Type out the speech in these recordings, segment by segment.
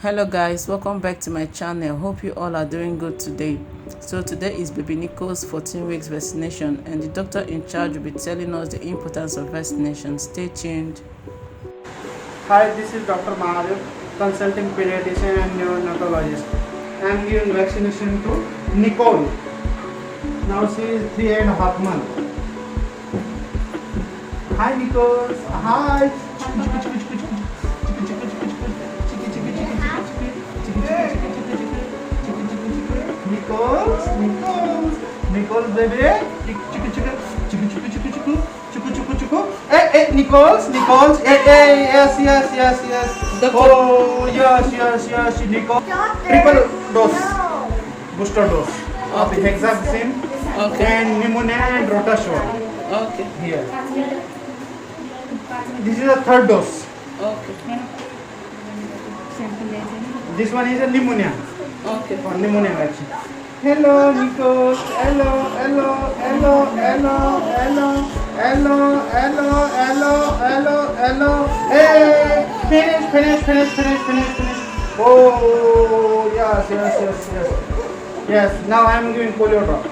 Hello guys, welcome back to my channel. Hope you all are doing good today. So today is baby Nico's 14 weeks vaccination and the doctor in charge will be telling us the importance of vaccination. Stay tuned. Hi, this is Dr. Mahadev, consulting pediatrician and neonatologist. I am giving vaccination to Nicole. Now she is 3.5 months. Hi Nicole. Hi. Nicole baby. Hey, Nichols, yes. Doctor. Oh, yes, Nicole. Triple dose, booster dose of the hexaxin Okay. and pneumonia and rotasol. Okay. Here. This is the third dose. Okay. This one is a pneumonia. Okay. For pneumonia vaccine. Hello, Nicole. Hello. Hey, finish. Oh, yes. Yes, now I am giving polio drop.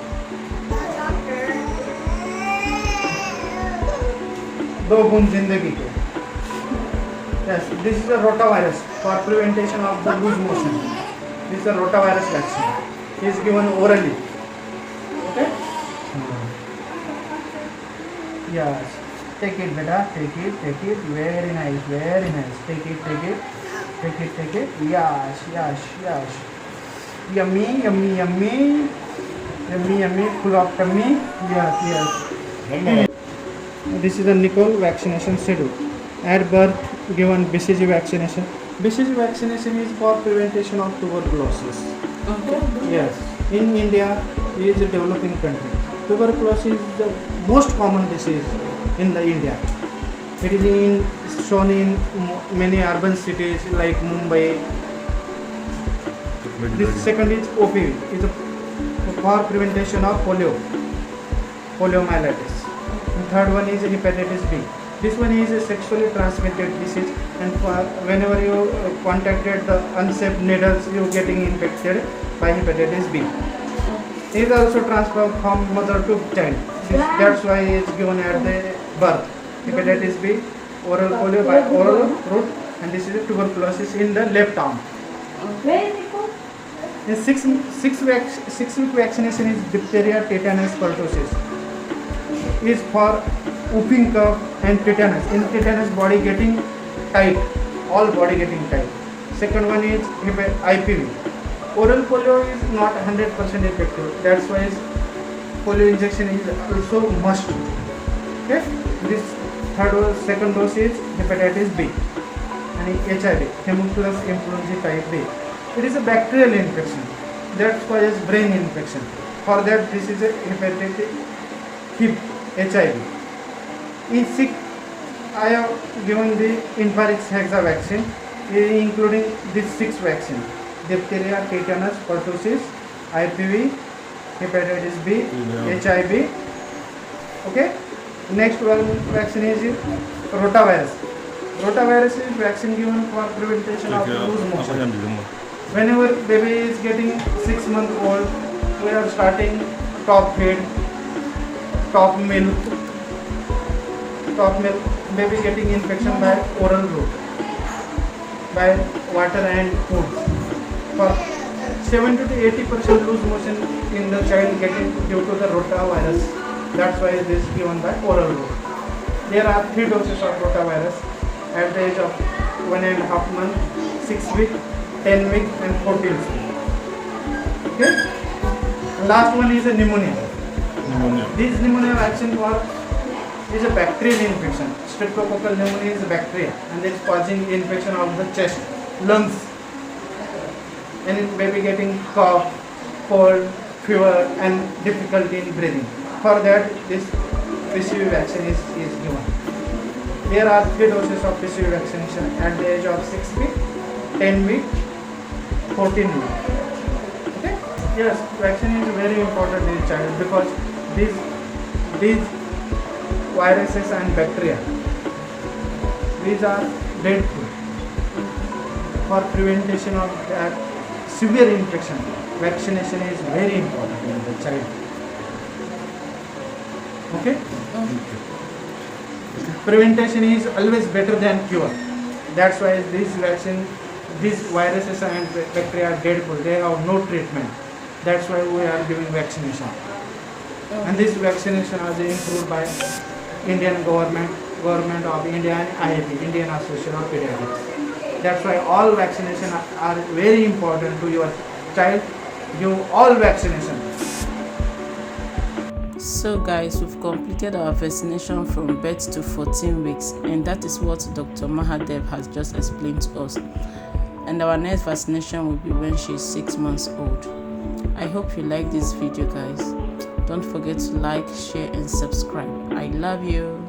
दो बूंद जिंदगी के. Yes, this is a rotavirus for prevention of the loose motion. This is a rotavirus vaccine. It is given orally. Okay? Yes. Take it, beta. Take it. Very nice. Take it. Yes. Yummy. Full of tummy. Yes. This is a Nicole vaccination schedule. At birth, given BCG vaccination. BCG vaccination is for prevention of tuberculosis. Okay. Yes. In India, it is a developing country. Tuberculosis is the most common disease in the India. It is shown in many urban cities like Mumbai. This second is OPV. It's for prevention of poliomyelitis. The third one is hepatitis B. This one is a sexually transmitted disease, and whenever you contacted the unsafe needles, you are getting infected by hepatitis B. It is also transferred from mother to child. That's why it is given at the birth. Hepatitis B, oral polio by oral route, and this is tuberculosis in the left arm. In six-week vaccination is diphtheria, tetanus, pertussis. Is for whooping cough and tetanus. In tetanus, body getting tight, all body getting tight. Second one is IPV. Oral polio is not 100% effective. That's why polio injection is also must. Okay. This second dose is hepatitis B and HIV, Haemophilus influenzae type B. It is a bacterial infection. That's why it's brain infection. For that, this is a hepatitis hip. HIV. In sick, I have given the Infarix hexa vaccine, including these 6 vaccines: diphtheria, tetanus, pertussis, IPV, hepatitis B, HIV. Okay. Next one vaccine is rotavirus. Rotavirus is vaccine given for prevention of loose motion. Whenever baby is getting 6 months old, we are starting top feed. Top milk, baby getting infection by oral route, by water and food. For 70 to 80% loose motion in the child getting due to the rotavirus. That's why this is given by oral route. There are 3 doses of rotavirus at the age of 1.5 months, 6 weeks, 10 weeks, and 14 weeks. Okay. Last one is a pneumonia. This pneumonia vaccine is a bacterial infection. Streptococcal pneumonia is a bacteria and it is causing infection of the chest, lungs, and it may be getting cough, cold, fever, and difficulty in breathing. For that, this PCV vaccine is given. There are 3 doses of PCV vaccination at the age of 6 weeks, 10 weeks, 14 weeks. Okay? Yes, vaccine is very important in child because these viruses and bacteria, these are deadly. for prevention of that severe infection. Vaccination is very important in the child. Okay? Prevention is always better than cure. That's why these viruses and bacteria are dreadful. They have no treatment. That's why we are giving vaccination. And this vaccination is improved by Indian government of India and IAP, Indian Association of Pediatrics. That's why all vaccination are very important to your child. Give all vaccination. So guys, we've completed our vaccination from birth to 14 weeks, and that is what Dr. Mahadev has just explained to us. And our next vaccination will be when she is 6 months old. I hope you like this video, guys. Don't forget to like, share and subscribe. I love you.